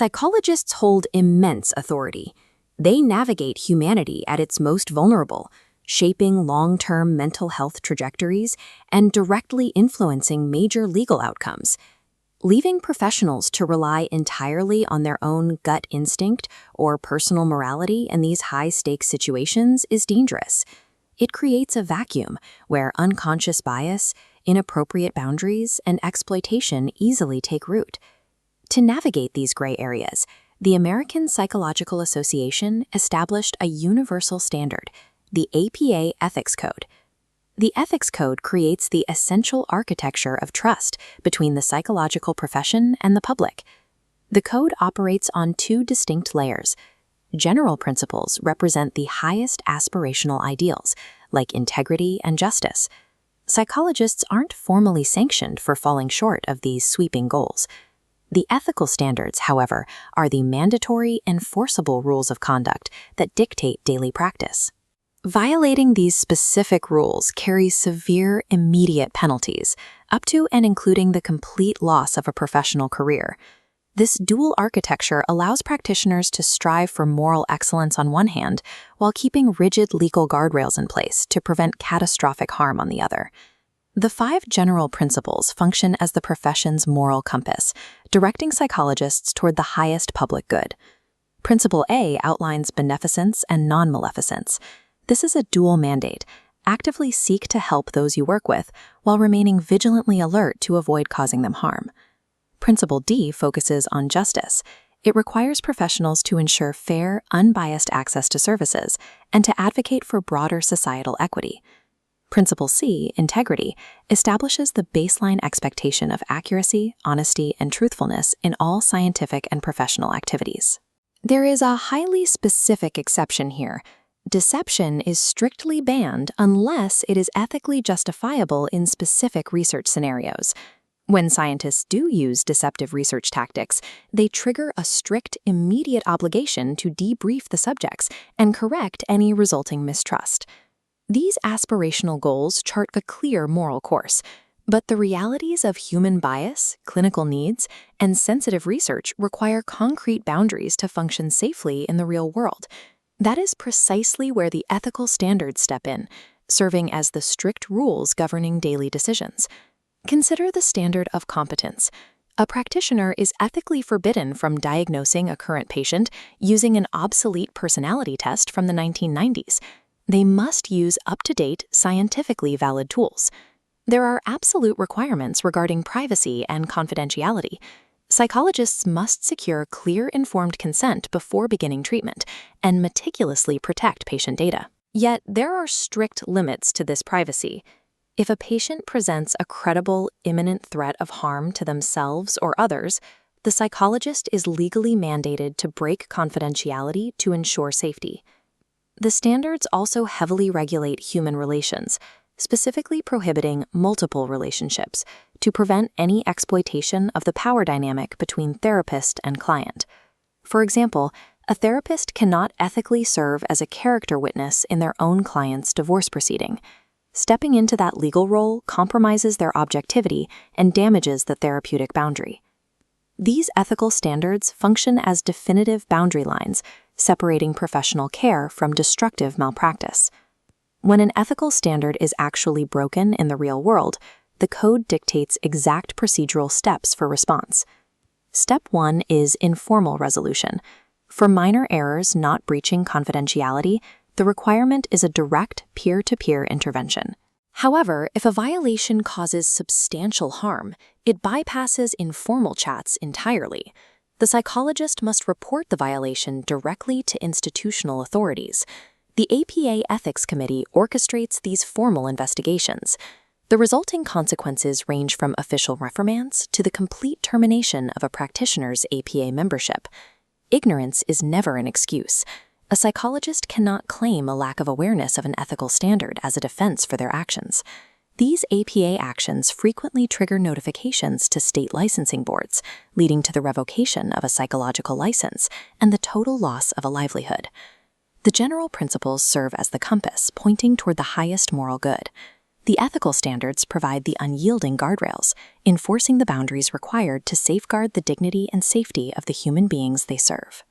Psychologists hold immense authority. They navigate humanity at its most vulnerable, shaping long-term mental health trajectories and directly influencing major legal outcomes. Leaving professionals to rely entirely on their own gut instinct or personal morality in these high-stakes situations is dangerous. It creates a vacuum where unconscious bias, inappropriate boundaries, and exploitation easily take root. To navigate these gray areas, the American Psychological Association established a universal standard, the APA Ethics Code. The Ethics Code creates the essential architecture of trust between the psychological profession and the public. The code operates on two distinct layers. General principles represent the highest aspirational ideals, like integrity and justice. Psychologists aren't formally sanctioned for falling short of these sweeping goals. The ethical standards, however, are the mandatory, enforceable rules of conduct that dictate daily practice. Violating these specific rules carries severe, immediate penalties, up to and including the complete loss of a professional career. This dual architecture allows practitioners to strive for moral excellence on one hand, while keeping rigid legal guardrails in place to prevent catastrophic harm on the other. The 5 general principles function as the profession's moral compass, directing psychologists toward the highest public good. Principle A outlines beneficence and non-maleficence. This is a dual mandate. Actively seek to help those you work with, while remaining vigilantly alert to avoid causing them harm. Principle D focuses on justice. It requires professionals to ensure fair, unbiased access to services and to advocate for broader societal equity. Principle C, integrity, establishes the baseline expectation of accuracy, honesty, and truthfulness in all scientific and professional activities. There is a highly specific exception here. Deception is strictly banned unless it is ethically justifiable in specific research scenarios. When scientists do use deceptive research tactics, they trigger a strict, immediate obligation to debrief the subjects and correct any resulting mistrust. These aspirational goals chart a clear moral course, but the realities of human bias, clinical needs, and sensitive research require concrete boundaries to function safely in the real world. That is precisely where the ethical standards step in, serving as the strict rules governing daily decisions. Consider the standard of competence. A practitioner is ethically forbidden from diagnosing a current patient using an obsolete personality test from the 1990s. They must use up-to-date, scientifically valid tools. There are absolute requirements regarding privacy and confidentiality. Psychologists must secure clear, informed consent before beginning treatment and meticulously protect patient data. Yet, there are strict limits to this privacy. If a patient presents a credible, imminent threat of harm to themselves or others, the psychologist is legally mandated to break confidentiality to ensure safety. The standards also heavily regulate human relations, specifically prohibiting multiple relationships to prevent any exploitation of the power dynamic between therapist and client. For example, a therapist cannot ethically serve as a character witness in their own client's divorce proceeding. Stepping into that legal role compromises their objectivity and damages the therapeutic boundary. These ethical standards function as definitive boundary lines, separating professional care from destructive malpractice. When an ethical standard is actually broken in the real world, the code dictates exact procedural steps for response. Step 1 is informal resolution. For minor errors not breaching confidentiality, the requirement is a direct peer-to-peer intervention. However, if a violation causes substantial harm, it bypasses informal chats entirely. The psychologist must report the violation directly to institutional authorities. The APA Ethics Committee orchestrates these formal investigations. The resulting consequences range from official reprimands to the complete termination of a practitioner's APA membership. Ignorance is never an excuse. A psychologist cannot claim a lack of awareness of an ethical standard as a defense for their actions. These APA actions frequently trigger notifications to state licensing boards, leading to the revocation of a psychological license and the total loss of a livelihood. The general principles serve as the compass pointing toward the highest moral good. The ethical standards provide the unyielding guardrails, enforcing the boundaries required to safeguard the dignity and safety of the human beings they serve.